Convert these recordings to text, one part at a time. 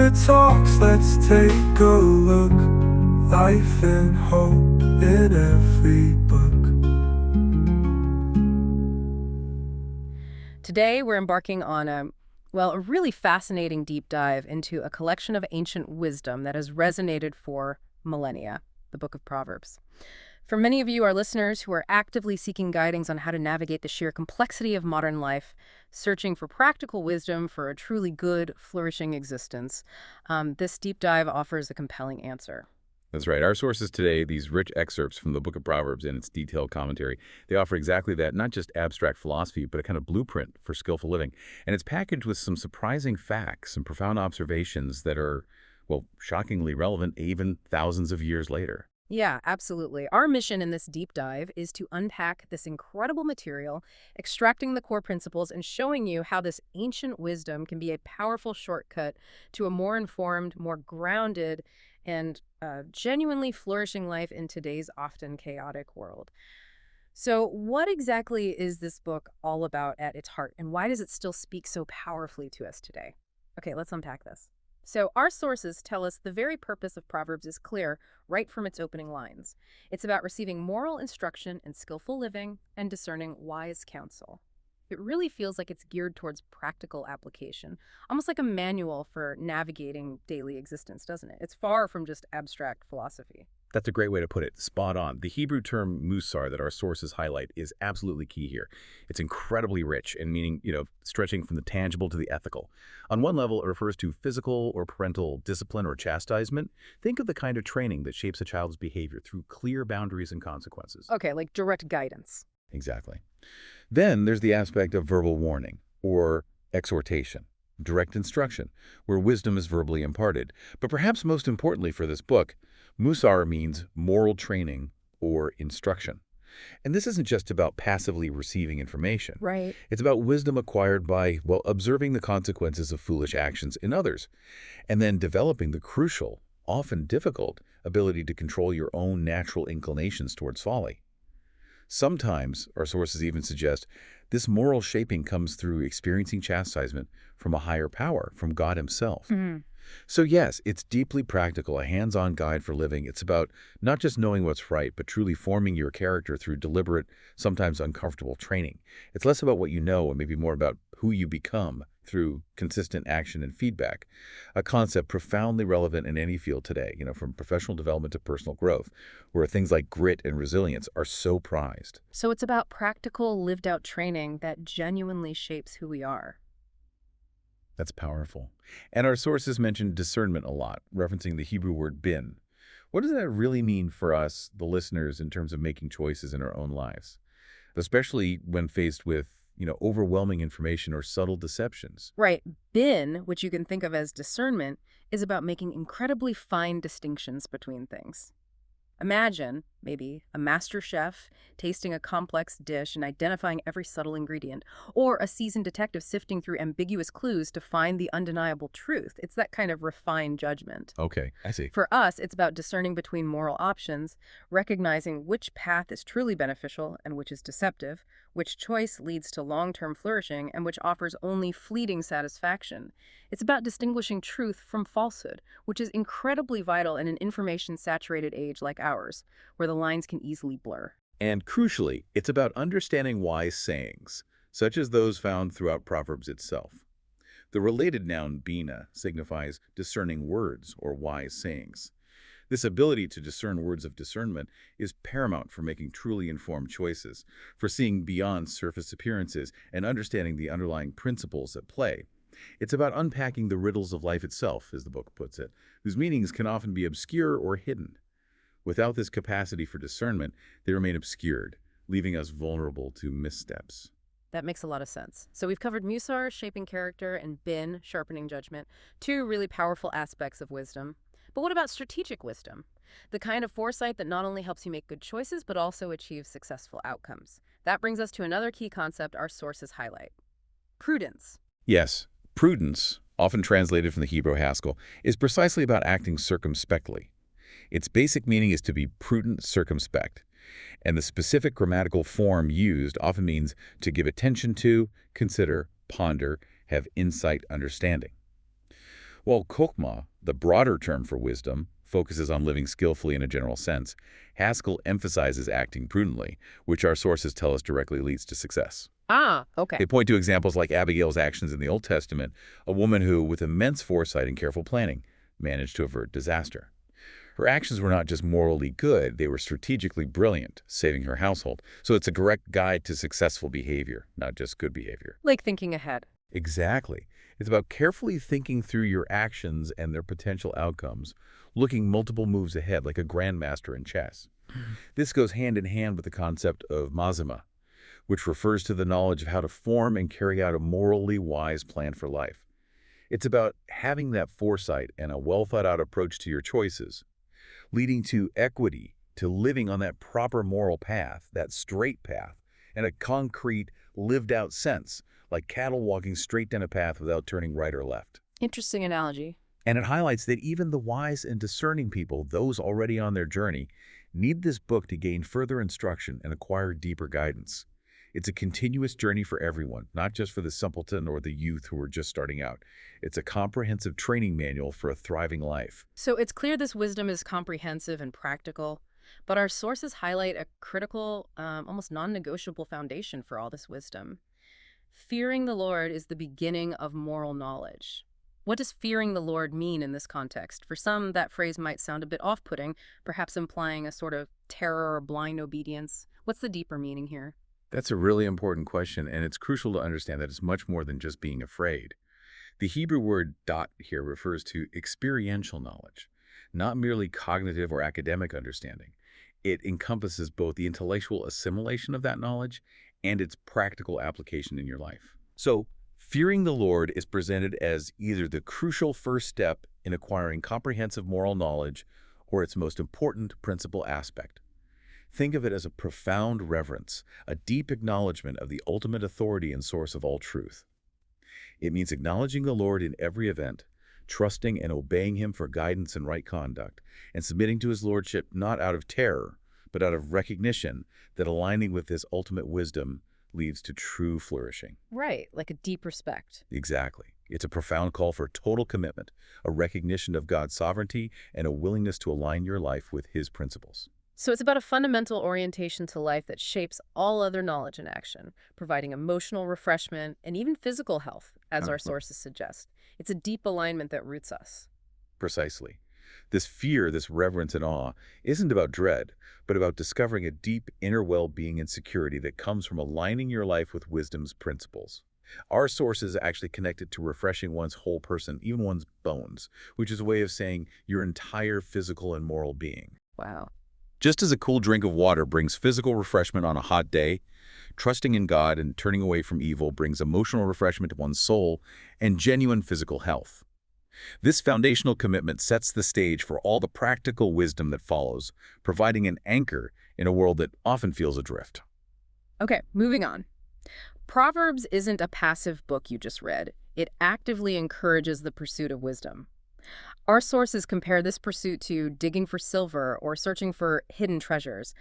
it talks, let's take a look. Life and hope in every book. Today, we're embarking on a really fascinating deep dive into a collection of ancient wisdom that has resonated for millennia, the Book of Proverbs. For many of you, our listeners who are actively seeking guidance on how to navigate the sheer complexity of modern life, searching for practical wisdom for a truly good, flourishing existence, this deep dive offers a compelling answer. That's right. Our sources today, these rich excerpts from the Book of Proverbs and its detailed commentary, they offer exactly that, not just abstract philosophy, but a kind of blueprint for skillful living. And it's packaged with some surprising facts and profound observations that are, well, shockingly relevant even thousands of years later. Yeah, absolutely. Our mission in this deep dive is to unpack this incredible material, extracting the core principles and showing you how this ancient wisdom can be a powerful shortcut to a more informed, more grounded, and genuinely flourishing life in today's often chaotic world. So what exactly is this book all about at its heart, and why does it still speak so powerfully to us today? Okay, let's unpack this. So our sources tell us the very purpose of Proverbs is clear right from its opening lines. It's about receiving moral instruction and skillful living and discerning wise counsel. It really feels like it's geared towards practical application, almost like a manual for navigating daily existence, doesn't it? It's far from just abstract philosophy. That's a great way to put it. Spot on. The Hebrew term musar that our sources highlight is absolutely key here. It's incredibly rich and meaning, stretching from the tangible to the ethical. On one level, it refers to physical or parental discipline or chastisement. Think of the kind of training that shapes a child's behavior through clear boundaries and consequences. Okay, like direct guidance. Exactly. Then there's the aspect of verbal warning or exhortation, direct instruction, where wisdom is verbally imparted. But perhaps most importantly for this book, musar means moral training or instruction. And this isn't just about passively receiving information. Right. It's about wisdom acquired by, observing the consequences of foolish actions in others, and then developing the crucial, often difficult, ability to control your own natural inclinations towards folly. Sometimes, our sources even suggest, this moral shaping comes through experiencing chastisement from a higher power, from God himself. So yes, it's deeply practical, a hands-on guide for living. It's about not just knowing what's right, but truly forming your character through deliberate, sometimes uncomfortable training. It's less about what you know and maybe more about who you become through consistent action and feedback, a concept profoundly relevant in any field today, from professional development to personal growth, where things like grit and resilience are so prized. So it's about practical, lived-out training that genuinely shapes who we are. That's powerful. And our sources mention discernment a lot, referencing the Hebrew word bin. What does that really mean for us, the listeners, in terms of making choices in our own lives, especially when faced with overwhelming information or subtle deceptions? Right. Bin, which you can think of as discernment, is about making incredibly fine distinctions between things. Imagine, maybe, a master chef tasting a complex dish and identifying every subtle ingredient, or a seasoned detective sifting through ambiguous clues to find the undeniable truth. It's that kind of refined judgment. Okay, I see. For us, it's about discerning between moral options, recognizing which path is truly beneficial and which is deceptive, which choice leads to long-term flourishing, and which offers only fleeting satisfaction. It's about distinguishing truth from falsehood, which is incredibly vital in an information-saturated age like ours, where the lines can easily blur. And crucially, it's about understanding wise sayings, such as those found throughout Proverbs itself. The related noun bina signifies discerning words or wise sayings. This ability to discern words of discernment is paramount for making truly informed choices, for seeing beyond surface appearances and understanding the underlying principles at play. It's about unpacking the riddles of life itself, as the book puts it, whose meanings can often be obscure or hidden. Without this capacity for discernment, they remain obscured, leaving us vulnerable to missteps. That makes a lot of sense. So we've covered musar, shaping character, and bin, sharpening judgment, two really powerful aspects of wisdom. But what about strategic wisdom? The kind of foresight that not only helps you make good choices, but also achieve successful outcomes. That brings us to another key concept our sources highlight: prudence. Yes, prudence, often translated from the Hebrew haskell, is precisely about acting circumspectly. Its basic meaning is to be prudent, circumspect. And the specific grammatical form used often means to give attention to, consider, ponder, have insight, understanding. While kokma, the broader term for wisdom, focuses on living skillfully in a general sense, Haskell emphasizes acting prudently, which our sources tell us directly leads to success. Ah, okay. They point to examples like Abigail's actions in the Old Testament, a woman who, with immense foresight and careful planning, managed to avert disaster. Her actions were not just morally good, they were strategically brilliant, saving her household. So it's a direct guide to successful behavior, not just good behavior. Like thinking ahead. Exactly. It's about carefully thinking through your actions and their potential outcomes, looking multiple moves ahead like a grandmaster in chess. This goes hand in hand with the concept of mazima, which refers to the knowledge of how to form and carry out a morally wise plan for life. It's about having that foresight and a well-thought-out approach to your choices, leading to equity, to living on that proper moral path, that straight path, and a concrete, lived-out sense, like cattle walking straight down a path without turning right or left. Interesting analogy. And it highlights that even the wise and discerning people, those already on their journey, need this book to gain further instruction and acquire deeper guidance. It's a continuous journey for everyone, not just for the simpleton or the youth who are just starting out. It's a comprehensive training manual for a thriving life. So it's clear this wisdom is comprehensive and practical, but our sources highlight a critical, almost non-negotiable foundation for all this wisdom. Fearing the Lord is the beginning of moral knowledge. What does fearing the Lord mean in this context? For some, that phrase might sound a bit off-putting, perhaps implying a sort of terror or blind obedience. What's the deeper meaning here? That's a really important question, and it's crucial to understand that it's much more than just being afraid. The Hebrew word dot here refers to experiential knowledge, not merely cognitive or academic understanding. It encompasses both the intellectual assimilation of that knowledge and its practical application in your life. So, fearing the Lord is presented as either the crucial first step in acquiring comprehensive moral knowledge or its most important principal aspect. Think of it as a profound reverence, a deep acknowledgement of the ultimate authority and source of all truth. It means acknowledging the Lord in every event, trusting and obeying Him for guidance and right conduct, and submitting to His Lordship not out of terror, but out of recognition that aligning with His ultimate wisdom leads to true flourishing. Right, like a deep respect. Exactly. It's a profound call for total commitment, a recognition of God's sovereignty, and a willingness to align your life with His principles. So it's about a fundamental orientation to life that shapes all other knowledge and action, providing emotional refreshment and even physical health, as our sources suggest. It's a deep alignment that roots us. Precisely. This fear, this reverence and awe, isn't about dread, but about discovering a deep inner well-being and security that comes from aligning your life with wisdom's principles. Our sources actually connect it to refreshing one's whole person, even one's bones, which is a way of saying your entire physical and moral being. Wow. Just as a cool drink of water brings physical refreshment on a hot day, trusting in God and turning away from evil brings emotional refreshment to one's soul and genuine physical health. This foundational commitment sets the stage for all the practical wisdom that follows, providing an anchor in a world that often feels adrift. Okay, moving on. Proverbs isn't a passive book you just read. It actively encourages the pursuit of wisdom. Our sources compare this pursuit to digging for silver or searching for hidden treasures.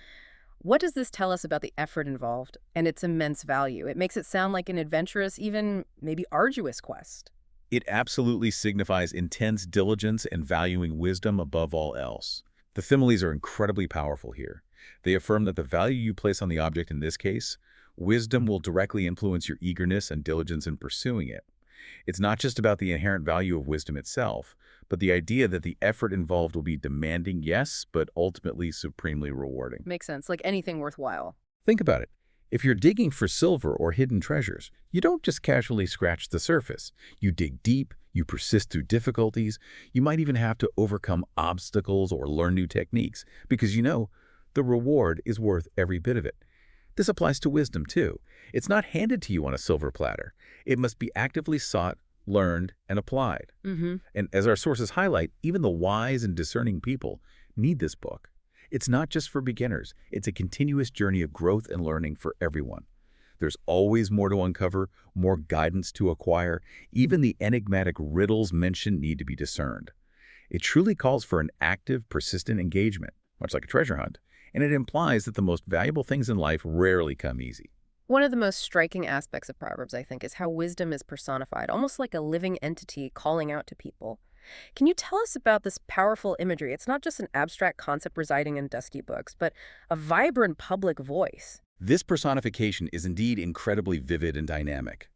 What does this tell us about the effort involved and its immense value? It makes it sound like an adventurous, even maybe arduous quest. It absolutely signifies intense diligence and valuing wisdom above all else. The similes are incredibly powerful here. They affirm that the value you place on the object in this case, wisdom, will directly influence your eagerness and diligence in pursuing it. It's not just about the inherent value of wisdom itself, but the idea that the effort involved will be demanding, yes, but ultimately supremely rewarding. Makes sense, like anything worthwhile. Think about it. If you're digging for silver or hidden treasures, you don't just casually scratch the surface. You dig deep, you persist through difficulties, you might even have to overcome obstacles or learn new techniques, because you know the reward is worth every bit of it. This applies to wisdom too. It's not handed to you on a silver platter. It must be actively sought, learned, and applied. And as our sources highlight, even the wise and discerning people need this book. It's not just for beginners. It's a continuous journey of growth and learning for everyone. There's always more to uncover, more guidance to acquire. Even the enigmatic riddles mentioned need to be discerned. It truly calls for an active, persistent engagement, much like a treasure hunt, and it implies that the most valuable things in life rarely come easy. One of the most striking aspects of Proverbs, I think, is how wisdom is personified, almost like a living entity calling out to people. Can you tell us about this powerful imagery? It's not just an abstract concept residing in dusty books, but a vibrant public voice. This personification is indeed incredibly vivid and dynamic.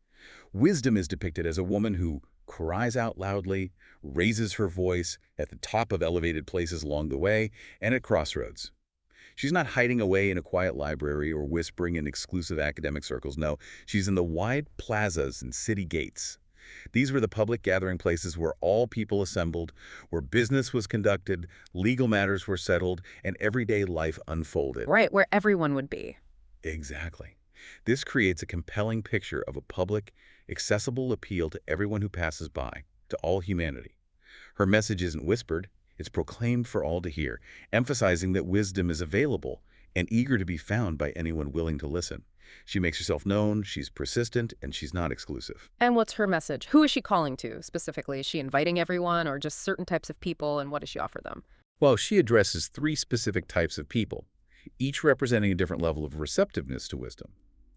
Wisdom is depicted as a woman who cries out loudly, raises her voice at the top of elevated places along the way and at crossroads. She's not hiding away in a quiet library or whispering in exclusive academic circles. No, she's in the wide plazas and city gates. These were the public gathering places where all people assembled, where business was conducted, legal matters were settled, and everyday life unfolded. Right, where everyone would be. Exactly. This creates a compelling picture of a public, accessible appeal to everyone who passes by, to all humanity. Her message isn't whispered, it's proclaimed for all to hear, emphasizing that wisdom is available and eager to be found by anyone willing to listen. She makes herself known, she's persistent, and she's not exclusive. And what's her message? Who is she calling to specifically? Is she inviting everyone or just certain types of people, and what does she offer them? Well, she addresses 3 specific types of people, each representing a different level of receptiveness to wisdom.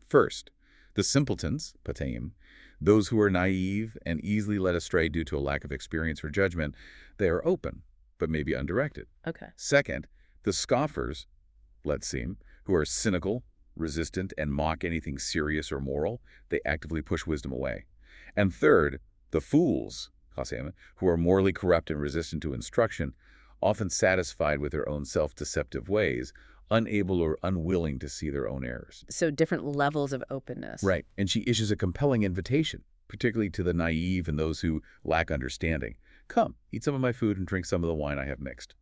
First, the simpletons, pataim, those who are naive and easily led astray due to a lack of experience or judgment. They are open, but maybe undirected. Okay. Second, the scoffers, let's seem, who are cynical, resistant, and mock anything serious or moral. They actively push wisdom away. And third, the fools, who are morally corrupt and resistant to instruction, often satisfied with their own self-deceptive ways, unable or unwilling to see their own errors. So different levels of openness. Right, and she issues a compelling invitation, particularly to the naive and those who lack understanding. Come, eat some of my food and drink some of the wine I have mixed.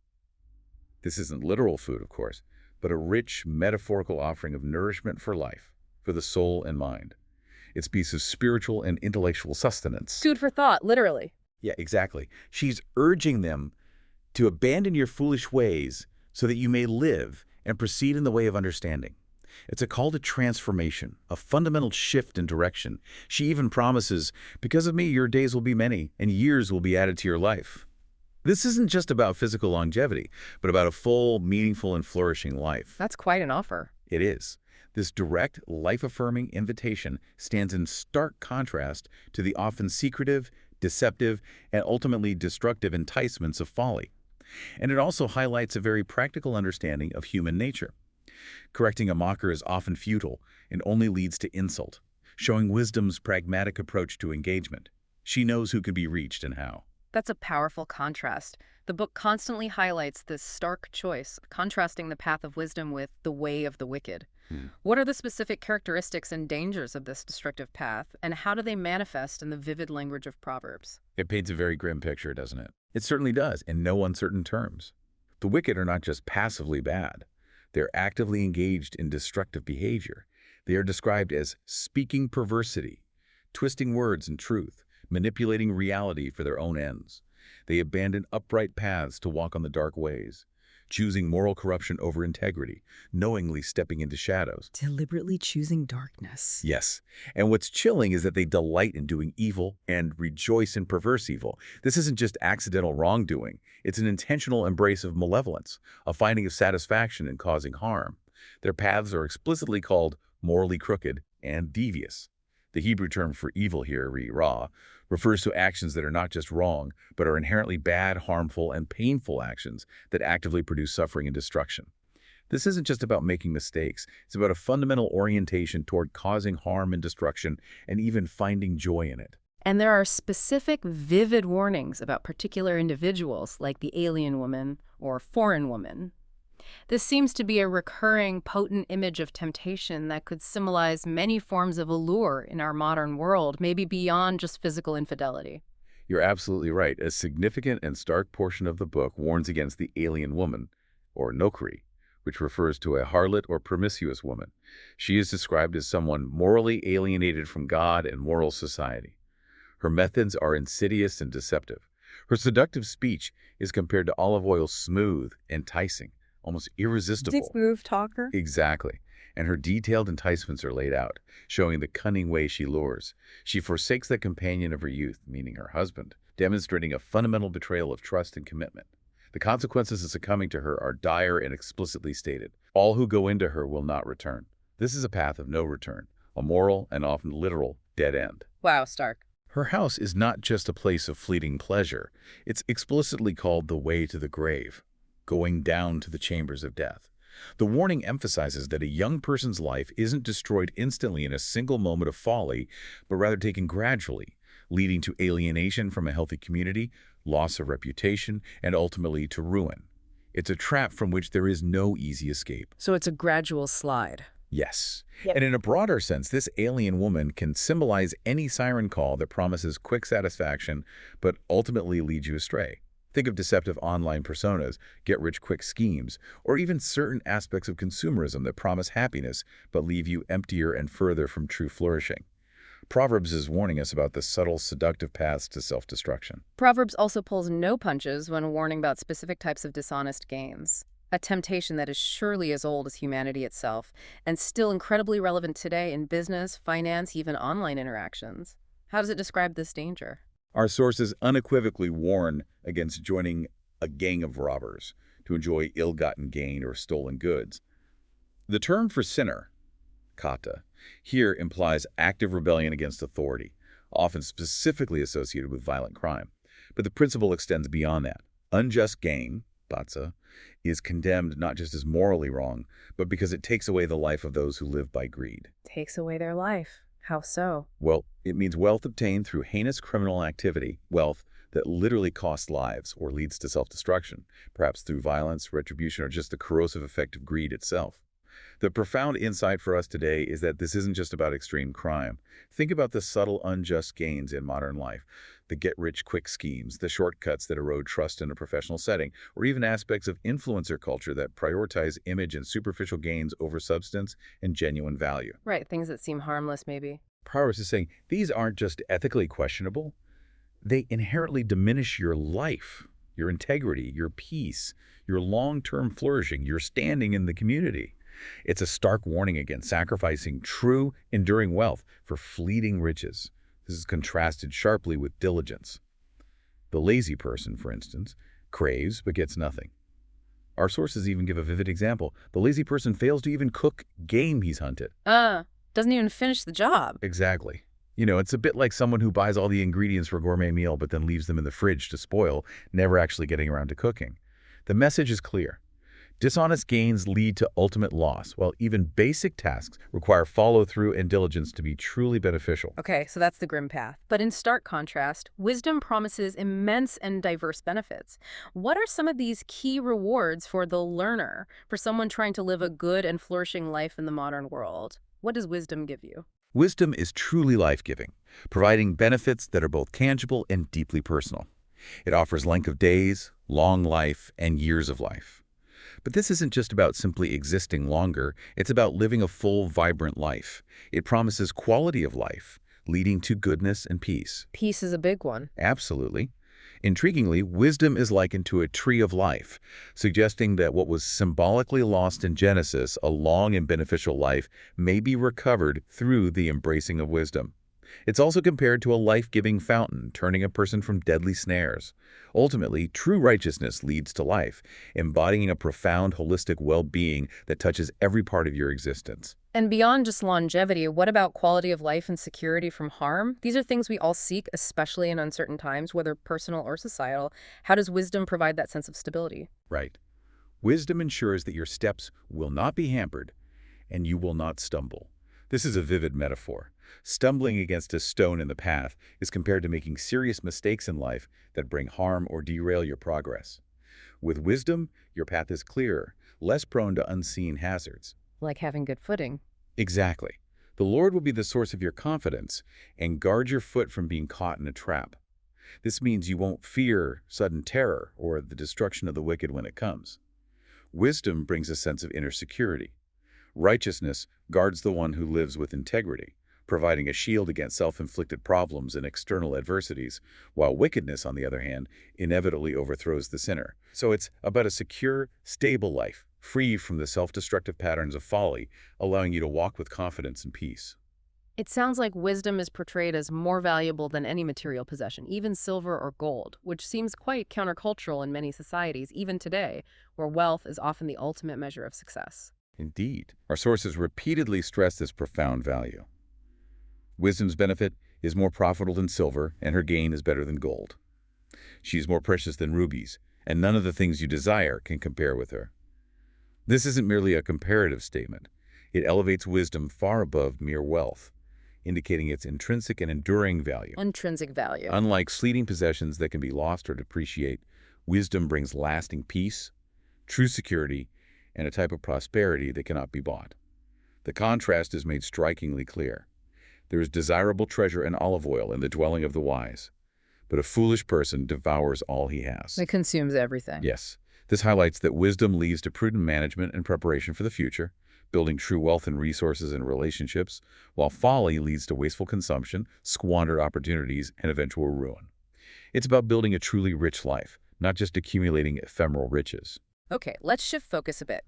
This isn't literal food, of course, but a rich, metaphorical offering of nourishment for life, for the soul and mind. It's a piece of spiritual and intellectual sustenance. Food for thought, literally. Yeah, exactly. She's urging them to abandon your foolish ways so that you may live and proceed in the way of understanding. It's a call to transformation, a fundamental shift in direction. She even promises, because of me, your days will be many, and years will be added to your life. This isn't just about physical longevity, but about a full, meaningful, and flourishing life. That's quite an offer. It is. This direct, life-affirming invitation stands in stark contrast to the often secretive, deceptive, and ultimately destructive enticements of folly. And it also highlights a very practical understanding of human nature. Correcting a mocker is often futile and only leads to insult, showing wisdom's pragmatic approach to engagement. She knows who can be reached and how. That's a powerful contrast. The book constantly highlights this stark choice, contrasting the path of wisdom with the way of the wicked. What are the specific characteristics and dangers of this destructive path, and how do they manifest in the vivid language of Proverbs? It paints a very grim picture, doesn't it? It certainly does, in no uncertain terms. The wicked are not just passively bad. They're actively engaged in destructive behavior. They are described as speaking perversity, twisting words and truth, manipulating reality for their own ends. They abandon upright paths to walk on the dark ways, choosing moral corruption over integrity, knowingly stepping into shadows. Deliberately choosing darkness. Yes, and what's chilling is that they delight in doing evil and rejoice in perverse evil. This isn't just accidental wrongdoing. It's an intentional embrace of malevolence, a finding of satisfaction in causing harm. Their paths are explicitly called morally crooked and devious. The Hebrew term for evil here, ra, refers to actions that are not just wrong, but are inherently bad, harmful, and painful actions that actively produce suffering and destruction. This isn't just about making mistakes. It's about a fundamental orientation toward causing harm and destruction, and even finding joy in it. And there are specific, vivid warnings about particular individuals, like the alien woman or foreign woman. This seems to be a recurring, potent image of temptation that could symbolize many forms of allure in our modern world, maybe beyond just physical infidelity. You're absolutely right. A significant and stark portion of the book warns against the alien woman, or nokri, which refers to a harlot or promiscuous woman. She is described as someone morally alienated from God and moral society. Her methods are insidious and deceptive. Her seductive speech is compared to olive oil's smooth, enticing, almost irresistible. Smooth talker? Exactly. And her detailed enticements are laid out, showing the cunning way she lures. She forsakes the companion of her youth, meaning her husband, demonstrating a fundamental betrayal of trust and commitment. The consequences of succumbing to her are dire and explicitly stated. All who go into her will not return. This is a path of no return, a moral and often literal dead end. Wow, stark. Her house is not just a place of fleeting pleasure. It's explicitly called the way to the grave, going down to the chambers of death. The warning emphasizes that a young person's life isn't destroyed instantly in a single moment of folly, but rather taken gradually, leading to alienation from a healthy community, loss of reputation, and ultimately to ruin. It's a trap from which there is no easy escape. So it's a gradual slide. Yes. Yep. And in a broader sense, this alien woman can symbolize any siren call that promises quick satisfaction, but ultimately leads you astray. Think of deceptive online personas, get-rich-quick schemes, or even certain aspects of consumerism that promise happiness but leave you emptier and further from true flourishing. Proverbs is warning us about the subtle, seductive paths to self-destruction. Proverbs also pulls no punches when warning about specific types of dishonest gains, a temptation that is surely as old as humanity itself and still incredibly relevant today in business, finance, even online interactions. How does it describe this danger? Our sources unequivocally warn against joining a gang of robbers to enjoy ill-gotten gain or stolen goods. The term for sinner, kata, here implies active rebellion against authority, often specifically associated with violent crime. But the principle extends beyond that. Unjust gain, batsa, is condemned not just as morally wrong, but because it takes away the life of those who live by greed. Takes away their life. How so? Well, it means wealth obtained through heinous criminal activity, wealth that literally costs lives or leads to self-destruction, perhaps through violence, retribution, or just the corrosive effect of greed itself. The profound insight for us today is that this isn't just about extreme crime. Think about the subtle unjust gains in modern life, the get-rich-quick schemes, the shortcuts that erode trust in a professional setting, or even aspects of influencer culture that prioritize image and superficial gains over substance and genuine value. Right, things that seem harmless maybe. Proverbs is saying these aren't just ethically questionable, they inherently diminish your life, your integrity, your peace, your long-term flourishing, your standing in the community. It's a stark warning against sacrificing true, enduring wealth for fleeting riches. This is contrasted sharply with diligence. The lazy person, for instance, craves but gets nothing. Our sources even give a vivid example. The lazy person fails to even cook game he's hunted. Doesn't even finish the job. Exactly. You know, it's a bit like someone who buys all the ingredients for a gourmet meal but then leaves them in the fridge to spoil, never actually getting around to cooking. The message is clear. Dishonest gains lead to ultimate loss, while even basic tasks require follow-through and diligence to be truly beneficial. Okay, so that's the grim path. But in stark contrast, wisdom promises immense and diverse benefits. What are some of these key rewards for the learner, for someone trying to live a good and flourishing life in the modern world? What does wisdom give you? Wisdom is truly life-giving, providing benefits that are both tangible and deeply personal. It offers length of days, long life, and years of life. But this isn't just about simply existing longer. It's about living a full, vibrant life. It promises quality of life, leading to goodness and peace. Peace is a big one. Absolutely. Intriguingly, wisdom is likened to a tree of life, suggesting that what was symbolically lost in Genesis, a long and beneficial life, may be recovered through the embracing of wisdom. It's also compared to a life-giving fountain, turning a person from deadly snares. Ultimately, true righteousness leads to life, embodying a profound, holistic well-being that touches every part of your existence. And beyond just longevity, what about quality of life and security from harm? These are things we all seek, especially in uncertain times, whether personal or societal. How does wisdom provide that sense of stability? Right. Wisdom ensures that your steps will not be hampered and you will not stumble. This is a vivid metaphor. Stumbling against a stone in the path is compared to making serious mistakes in life that bring harm or derail your progress. With wisdom, your path is clearer, less prone to unseen hazards. Like having good footing. Exactly. The Lord will be the source of your confidence and guard your foot from being caught in a trap. This means you won't fear sudden terror or the destruction of the wicked when it comes. Wisdom brings a sense of inner security. Righteousness guards the one who lives with integrity, providing a shield against self-inflicted problems and external adversities, while wickedness, on the other hand, inevitably overthrows the sinner. So it's about a secure, stable life, free from the self-destructive patterns of folly, allowing you to walk with confidence and peace. It sounds like wisdom is portrayed as more valuable than any material possession, even silver or gold, which seems quite countercultural in many societies, even today, where wealth is often the ultimate measure of success. Indeed, our sources repeatedly stress this profound value. Wisdom's benefit is more profitable than silver, and her gain is better than gold. She is more precious than rubies, and none of the things you desire can compare with her. This isn't merely a comparative statement. It elevates wisdom far above mere wealth, indicating its intrinsic and enduring value. Intrinsic value. Unlike fleeting possessions that can be lost or depreciate, wisdom brings lasting peace, true security, and a type of prosperity that cannot be bought. The contrast is made strikingly clear. There is desirable treasure and olive oil in the dwelling of the wise, but a foolish person devours all he has. It consumes everything. Yes. This highlights that wisdom leads to prudent management and preparation for the future, building true wealth in resources and relationships, while folly leads to wasteful consumption, squandered opportunities, and eventual ruin. It's about building a truly rich life, not just accumulating ephemeral riches. Okay, let's shift focus a bit.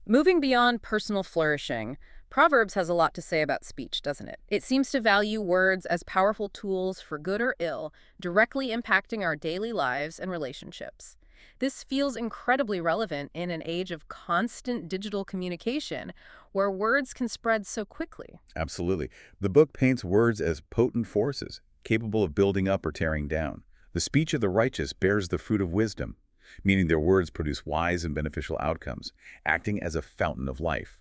Moving beyond personal flourishing, Proverbs has a lot to say about speech, doesn't it? It seems to value words as powerful tools for good or ill, directly impacting our daily lives and relationships. This feels incredibly relevant in an age of constant digital communication, where words can spread so quickly. Absolutely. The book paints words as potent forces, capable of building up or tearing down. The speech of the righteous bears the fruit of wisdom, meaning their words produce wise and beneficial outcomes, acting as a fountain of life.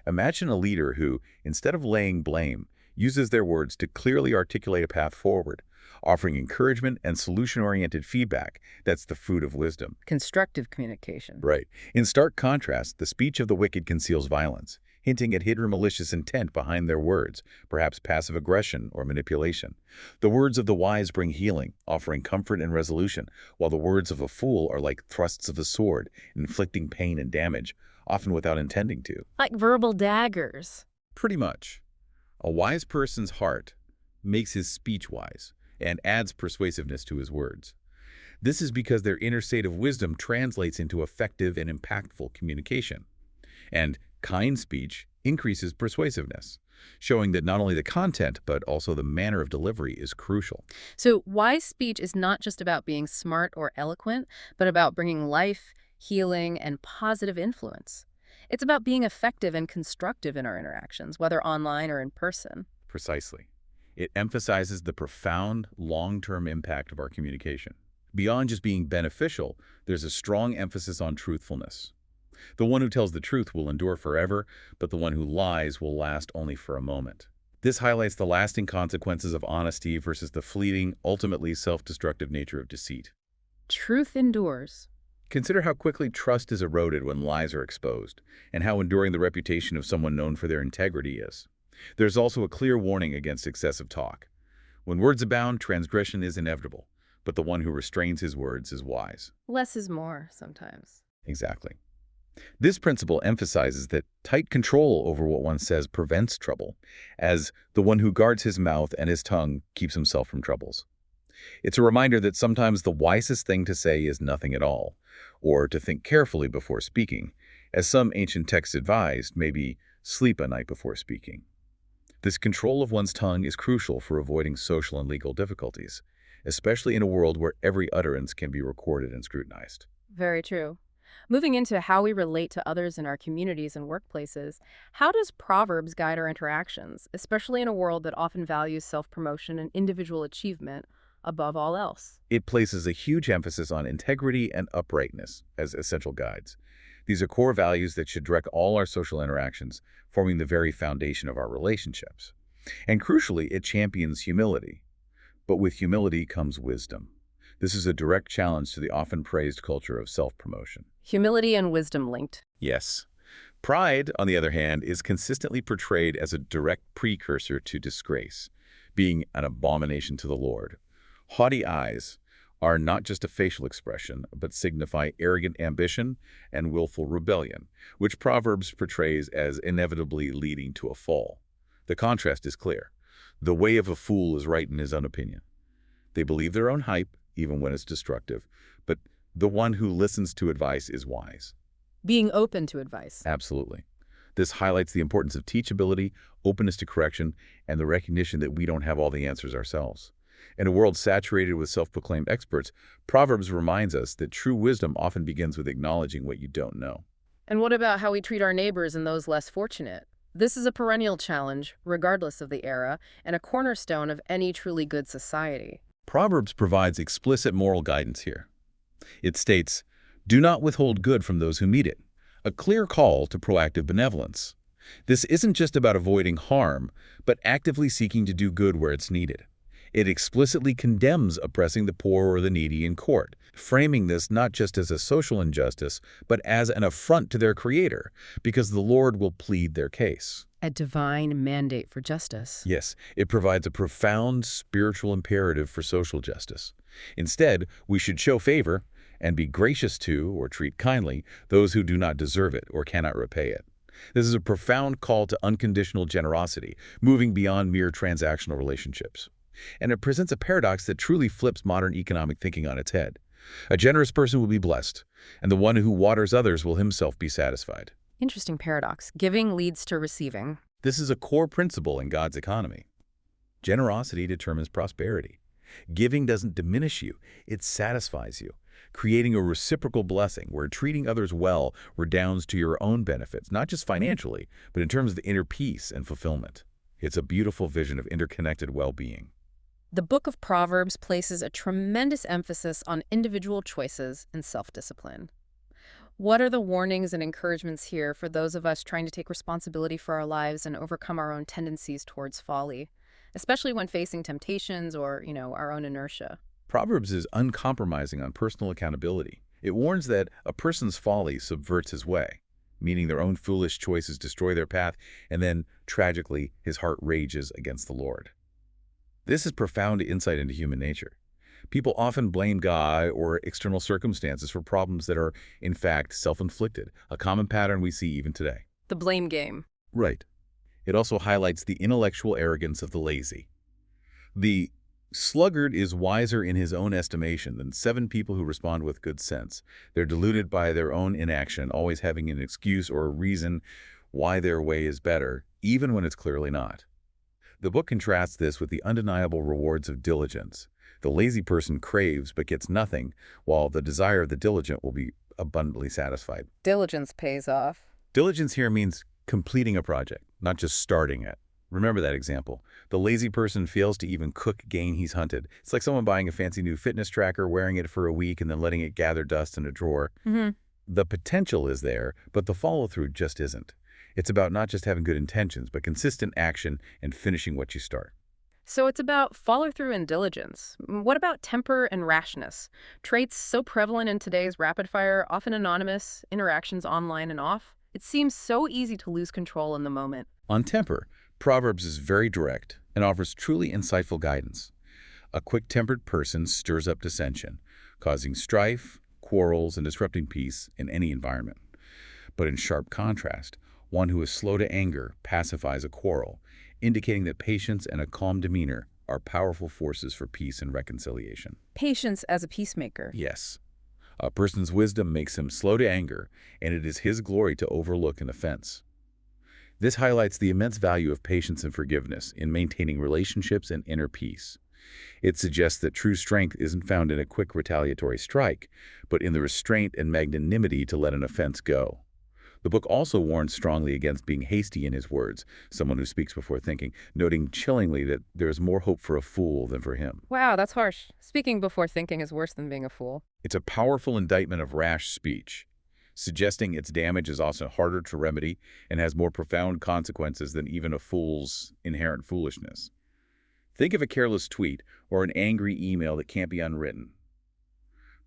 Imagine a leader who, instead of laying blame, uses their words to clearly articulate a path forward, offering encouragement and solution-oriented feedback. That's the fruit of wisdom. Constructive communication. Right. In stark contrast, the speech of the wicked conceals violence, hinting at hidden malicious intent behind their words, perhaps passive aggression or manipulation. The words of the wise bring healing, offering comfort and resolution, while the words of a fool are like thrusts of a sword, inflicting pain and damage, often without intending to. Like verbal daggers. Pretty much. A wise person's heart makes his speech wise and adds persuasiveness to his words. This is because their inner state of wisdom translates into effective and impactful communication. And kind speech increases persuasiveness, showing that not only the content, but also the manner of delivery is crucial. So wise speech is not just about being smart or eloquent, but about bringing life, healing, and positive influence. It's about being effective and constructive in our interactions, whether online or in person. Precisely. It emphasizes the profound, long-term impact of our communication. Beyond just being beneficial, there's a strong emphasis on truthfulness. The one who tells the truth will endure forever, but the one who lies will last only for a moment. This highlights the lasting consequences of honesty versus the fleeting, ultimately self-destructive nature of deceit. Truth endures. Consider how quickly trust is eroded when lies are exposed, and how enduring the reputation of someone known for their integrity is. There's also a clear warning against excessive talk. When words abound, transgression is inevitable, but the one who restrains his words is wise. Less is more sometimes. Exactly. This principle emphasizes that tight control over what one says prevents trouble, as the one who guards his mouth and his tongue keeps himself from troubles. It's a reminder that sometimes the wisest thing to say is nothing at all, or to think carefully before speaking, as some ancient texts advised, maybe sleep a night before speaking. This control of one's tongue is crucial for avoiding social and legal difficulties, especially in a world where every utterance can be recorded and scrutinized. Very true. Moving into how we relate to others in our communities and workplaces, how does Proverbs guide our interactions, especially in a world that often values self-promotion and individual achievement above all else? It places a huge emphasis on integrity and uprightness as essential guides. These are core values that should direct all our social interactions, forming the very foundation of our relationships. And crucially, it champions humility. But with humility comes wisdom. This is a direct challenge to the often praised culture of self-promotion. Humility and wisdom linked. Yes. Pride, on the other hand, is consistently portrayed as a direct precursor to disgrace, being an abomination to the Lord. Haughty eyes are not just a facial expression, but signify arrogant ambition and willful rebellion, which Proverbs portrays as inevitably leading to a fall. The contrast is clear. The way of a fool is right in his own opinion. They believe their own hype, even when it's destructive, but the one who listens to advice is wise. Being open to advice. Absolutely. This highlights the importance of teachability, openness to correction, and the recognition that we don't have all the answers ourselves. In a world saturated with self-proclaimed experts, Proverbs reminds us that true wisdom often begins with acknowledging what you don't know. And what about how we treat our neighbors and those less fortunate? This is a perennial challenge, regardless of the era, and a cornerstone of any truly good society. Proverbs provides explicit moral guidance here. It states, "Do not withhold good from those who meet it," a clear call to proactive benevolence. This isn't just about avoiding harm, but actively seeking to do good where it's needed. It explicitly condemns oppressing the poor or the needy in court, framing this not just as a social injustice, but as an affront to their Creator, because the Lord will plead their case. A divine mandate for justice. Yes, it provides a profound spiritual imperative for social justice. Instead, we should show favor and be gracious to, or treat kindly, those who do not deserve it or cannot repay it. This is a profound call to unconditional generosity, moving beyond mere transactional relationships. And it presents a paradox that truly flips modern economic thinking on its head. A generous person will be blessed, and the one who waters others will himself be satisfied. Interesting paradox. Giving leads to receiving. This is a core principle in God's economy. Generosity determines prosperity. Giving doesn't diminish you, it satisfies you, creating a reciprocal blessing where treating others well redounds to your own benefits, not just financially, but in terms of the inner peace and fulfillment. It's a beautiful vision of interconnected well-being. The Book of Proverbs places a tremendous emphasis on individual choices and self-discipline. What are the warnings and encouragements here for those of us trying to take responsibility for our lives and overcome our own tendencies towards folly, especially when facing temptations or, our own inertia? Proverbs is uncompromising on personal accountability. It warns that a person's folly subverts his way, meaning their own foolish choices destroy their path, and then, tragically, his heart rages against the Lord. This is profound insight into human nature. People often blame God or external circumstances for problems that are, in fact, self-inflicted, a common pattern we see even today. The blame game. Right. It also highlights the intellectual arrogance of the lazy. The sluggard is wiser in his own estimation than 7 people who respond with good sense. They're deluded by their own inaction, always having an excuse or a reason why their way is better, even when it's clearly not. The book contrasts this with the undeniable rewards of diligence. The lazy person craves but gets nothing, while the desire of the diligent will be abundantly satisfied. Diligence pays off. Diligence here means completing a project, not just starting it. Remember that example. The lazy person fails to even cook game he's hunted. It's like someone buying a fancy new fitness tracker, wearing it for a week, and then letting it gather dust in a drawer. The potential is there, but the follow-through just isn't. It's about not just having good intentions, but consistent action and finishing what you start. So it's about follow-through and diligence. What about temper and rashness? Traits so prevalent in today's rapid-fire, often anonymous interactions online and off. It seems so easy to lose control in the moment. On temper, Proverbs is very direct and offers truly insightful guidance. A quick-tempered person stirs up dissension, causing strife, quarrels, and disrupting peace in any environment. But in sharp contrast, one who is slow to anger pacifies a quarrel, indicating that patience and a calm demeanor are powerful forces for peace and reconciliation. Patience as a peacemaker. Yes. A person's wisdom makes him slow to anger, and it is his glory to overlook an offense. This highlights the immense value of patience and forgiveness in maintaining relationships and inner peace. It suggests that true strength isn't found in a quick retaliatory strike, but in the restraint and magnanimity to let an offense go. The book also warns strongly against being hasty in his words, someone who speaks before thinking, noting chillingly that there is more hope for a fool than for him. Wow, that's harsh. Speaking before thinking is worse than being a fool. It's a powerful indictment of rash speech, suggesting its damage is also harder to remedy and has more profound consequences than even a fool's inherent foolishness. Think of a careless tweet or an angry email that can't be unwritten.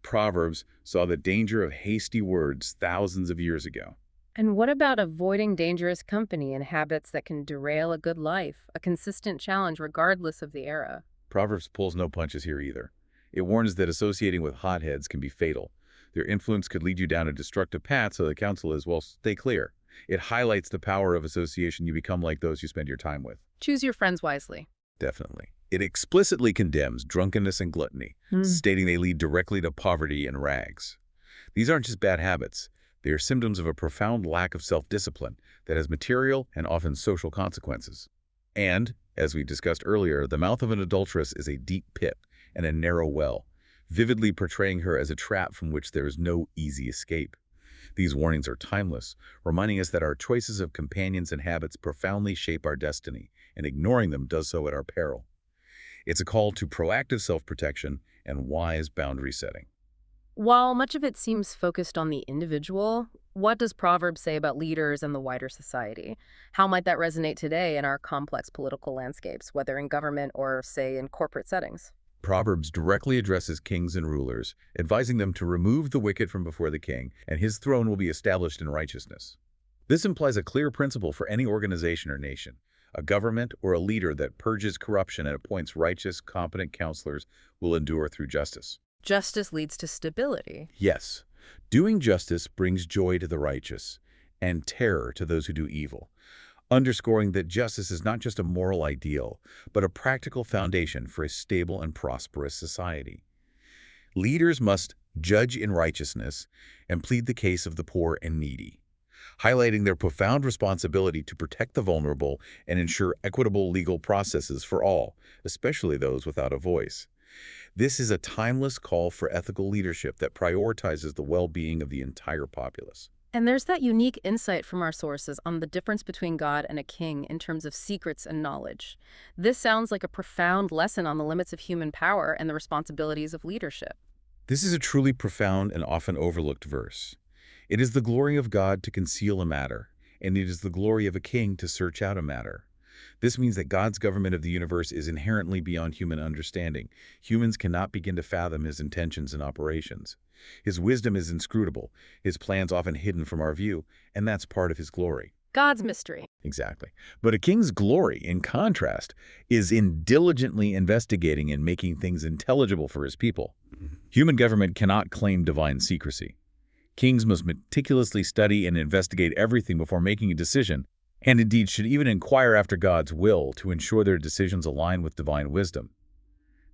Proverbs saw the danger of hasty words thousands of years ago. And what about avoiding dangerous company and habits that can derail a good life, a consistent challenge regardless of the era? Proverbs pulls no punches here either. It warns that associating with hotheads can be fatal. Their influence could lead you down a destructive path, so the counsel is, well, stay clear. It highlights the power of association. You become like those you spend your time with. Choose your friends wisely. Definitely. It explicitly condemns drunkenness and gluttony, stating they lead directly to poverty and rags. These aren't just bad habits. They are symptoms of a profound lack of self-discipline that has material and often social consequences. And, as we discussed earlier, the mouth of an adulteress is a deep pit and a narrow well, vividly portraying her as a trap from which there is no easy escape. These warnings are timeless, reminding us that our choices of companions and habits profoundly shape our destiny, and ignoring them does so at our peril. It's a call to proactive self-protection and wise boundary setting. While much of it seems focused on the individual, what does Proverbs say about leaders and the wider society? How might that resonate today in our complex political landscapes, whether in government or, say, in corporate settings? Proverbs directly addresses kings and rulers, advising them to remove the wicked from before the king, and his throne will be established in righteousness. This implies a clear principle for any organization or nation. A government or a leader that purges corruption and appoints righteous, competent counselors will endure through justice. Justice leads to stability. Yes, doing justice brings joy to the righteous and terror to those who do evil, underscoring that justice is not just a moral ideal, but a practical foundation for a stable and prosperous society. Leaders must judge in righteousness and plead the case of the poor and needy, highlighting their profound responsibility to protect the vulnerable and ensure equitable legal processes for all, especially those without a voice. This is a timeless call for ethical leadership that prioritizes the well-being of the entire populace. And there's that unique insight from our sources on the difference between God and a king in terms of secrets and knowledge. This sounds like a profound lesson on the limits of human power and the responsibilities of leadership. This is a truly profound and often overlooked verse. It is the glory of God to conceal a matter, and it is the glory of a king to search out a matter. This means that God's government of the universe is inherently beyond human understanding. Humans cannot begin to fathom his intentions and operations. His wisdom is inscrutable, his plans often hidden from our view, and that's part of his glory. God's mystery. Exactly. But a king's glory, in contrast, is in diligently investigating and making things intelligible for his people. Human government cannot claim divine secrecy. Kings must meticulously study and investigate everything before making a decision, and indeed should even inquire after God's will to ensure their decisions align with divine wisdom.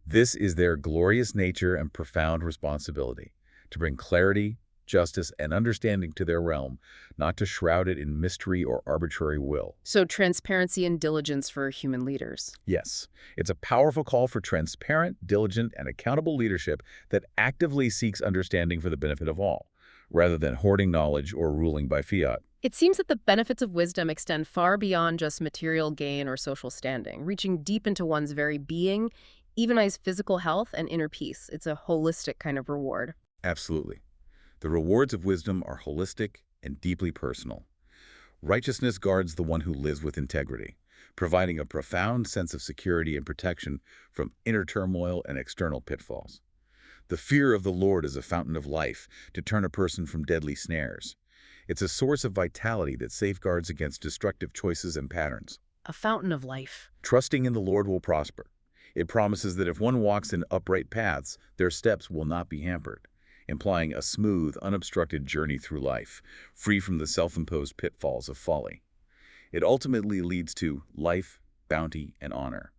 This is their glorious nature and profound responsibility, to bring clarity, justice, and understanding to their realm, not to shroud it in mystery or arbitrary will. So transparency and diligence for human leaders. Yes, it's a powerful call for transparent, diligent, and accountable leadership that actively seeks understanding for the benefit of all, rather than hoarding knowledge or ruling by fiat. It seems that the benefits of wisdom extend far beyond just material gain or social standing, reaching deep into one's very being, even as physical health and inner peace. It's a holistic kind of reward. Absolutely. The rewards of wisdom are holistic and deeply personal. Righteousness guards the one who lives with integrity, providing a profound sense of security and protection from inner turmoil and external pitfalls. The fear of the Lord is a fountain of life to turn a person from deadly snares. It's a source of vitality that safeguards against destructive choices and patterns. A fountain of life. Trusting in the Lord will prosper. It promises that if one walks in upright paths, their steps will not be hampered, implying a smooth, unobstructed journey through life, free from the self-imposed pitfalls of folly. It ultimately leads to life, bounty, and honor.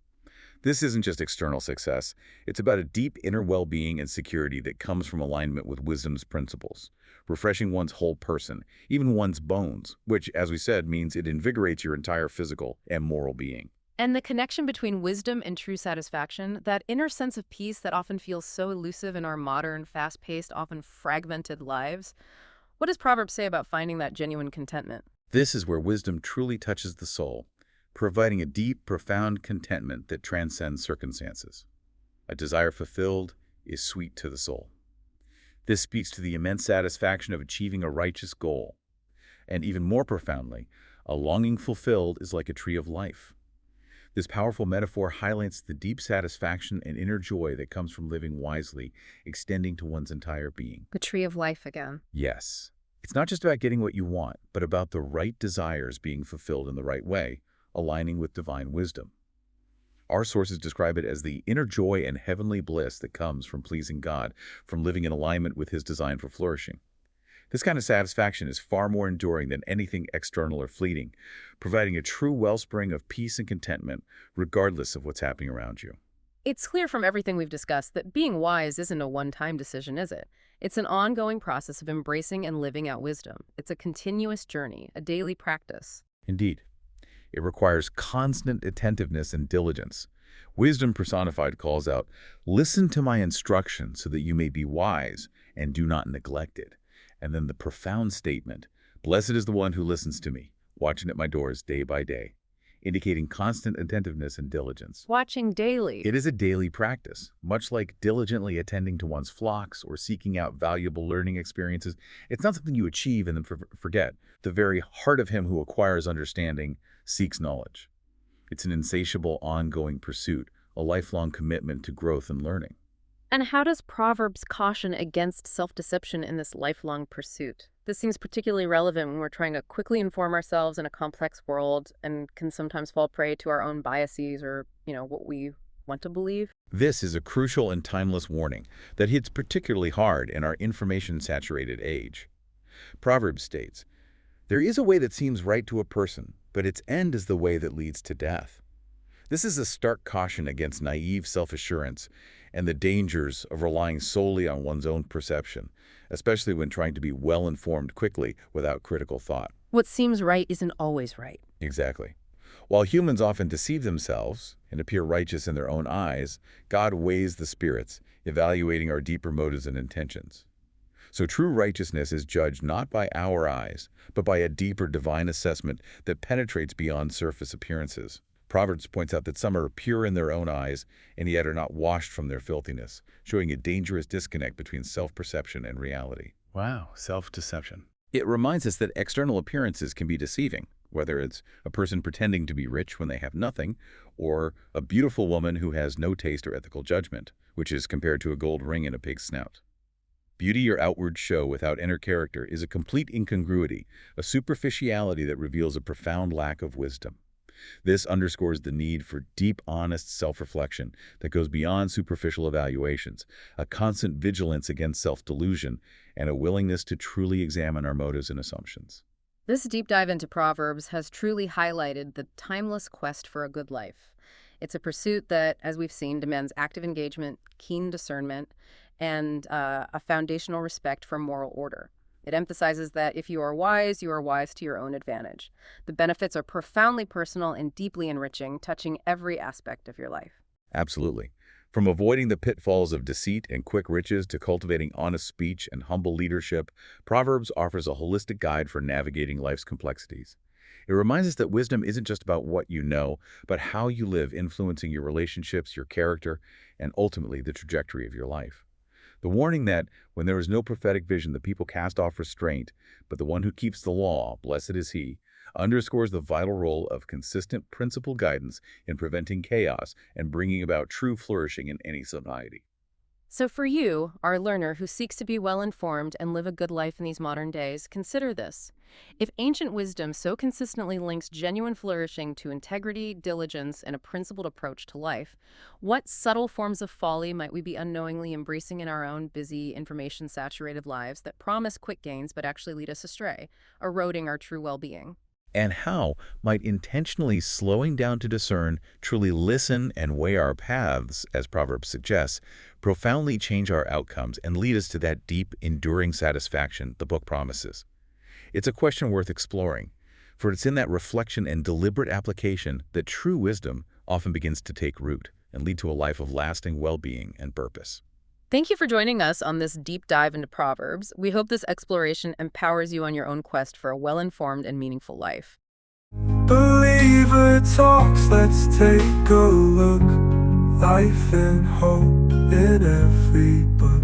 This isn't just external success. It's about a deep inner well-being and security that comes from alignment with wisdom's principles, refreshing one's whole person, even one's bones, which, as we said, means it invigorates your entire physical and moral being. And the connection between wisdom and true satisfaction, that inner sense of peace that often feels so elusive in our modern, fast-paced, often fragmented lives. What does Proverbs say about finding that genuine contentment? This is where wisdom truly touches the soul, providing a deep, profound contentment that transcends circumstances. A desire fulfilled is sweet to the soul. This speaks to the immense satisfaction of achieving a righteous goal. And even more profoundly, a longing fulfilled is like a tree of life. This powerful metaphor highlights the deep satisfaction and inner joy that comes from living wisely, extending to one's entire being. The tree of life again. Yes. It's not just about getting what you want, but about the right desires being fulfilled in the right way, aligning with divine wisdom. Our sources describe it as the inner joy and heavenly bliss that comes from pleasing God, from living in alignment with his design for flourishing. This kind of satisfaction is far more enduring than anything external or fleeting, providing a true wellspring of peace and contentment, regardless of what's happening around you. It's clear from everything we've discussed that being wise isn't a one-time decision, is it? It's an ongoing process of embracing and living out wisdom. It's a continuous journey, a daily practice. Indeed. It requires constant attentiveness and diligence. Wisdom personified calls out, "Listen to my instruction so that you may be wise and do not neglect it." And then the profound statement, "Blessed is the one who listens to me, watching at my doors day by day," indicating constant attentiveness and diligence. Watching daily. It is a daily practice, much like diligently attending to one's flocks or seeking out valuable learning experiences. It's not something you achieve and then forget. The very heart of him who acquires understanding seeks knowledge. It's an insatiable, ongoing pursuit, a lifelong commitment to growth and learning. And how does Proverbs caution against self-deception in this lifelong pursuit? This seems particularly relevant when we're trying to quickly inform ourselves in a complex world and can sometimes fall prey to our own biases or, what we want to believe. This is a crucial and timeless warning that hits particularly hard in our information-saturated age. Proverbs states, "There is a way that seems right to a person, but its end is the way that leads to death." This is a stark caution against naive self-assurance and the dangers of relying solely on one's own perception, especially when trying to be well-informed quickly without critical thought. What seems right isn't always right. Exactly. While humans often deceive themselves and appear righteous in their own eyes, God weighs the spirits, evaluating our deeper motives and intentions. So true righteousness is judged not by our eyes, but by a deeper divine assessment that penetrates beyond surface appearances. Proverbs points out that some are pure in their own eyes and yet are not washed from their filthiness, showing a dangerous disconnect between self-perception and reality. Wow, self-deception. It reminds us that external appearances can be deceiving, whether it's a person pretending to be rich when they have nothing, or a beautiful woman who has no taste or ethical judgment, which is compared to a gold ring in a pig's snout. Beauty or outward show without inner character is a complete incongruity, a superficiality that reveals a profound lack of wisdom. This underscores the need for deep, honest self-reflection that goes beyond superficial evaluations, a constant vigilance against self-delusion, and a willingness to truly examine our motives and assumptions. This deep dive into Proverbs has truly highlighted the timeless quest for a good life. It's a pursuit that, as we've seen, demands active engagement, keen discernment, and a foundational respect for moral order. It emphasizes that if you are wise to your own advantage. The benefits are profoundly personal and deeply enriching, touching every aspect of your life. Absolutely. From avoiding the pitfalls of deceit and quick riches to cultivating honest speech and humble leadership, Proverbs offers a holistic guide for navigating life's complexities. It reminds us that wisdom isn't just about what you know, but how you live, influencing your relationships, your character, and ultimately the trajectory of your life. The warning that when there is no prophetic vision, the people cast off restraint, but the one who keeps the law, blessed is he, underscores the vital role of consistent principled guidance in preventing chaos and bringing about true flourishing in any society. So for you, our learner who seeks to be well-informed and live a good life in these modern days, consider this. If ancient wisdom so consistently links genuine flourishing to integrity, diligence, and a principled approach to life, what subtle forms of folly might we be unknowingly embracing in our own busy, information-saturated lives that promise quick gains but actually lead us astray, eroding our true well-being? And how might intentionally slowing down to discern, truly listen, and weigh our paths, as Proverbs suggests, profoundly change our outcomes and lead us to that deep, enduring satisfaction the book promises? It's a question worth exploring, for it's in that reflection and deliberate application that true wisdom often begins to take root and lead to a life of lasting well-being and purpose. Thank you for joining us on this deep dive into Proverbs. We hope this exploration empowers you on your own quest for a well-informed and meaningful life. Believer talks, let's take a look. Life and hope in every book.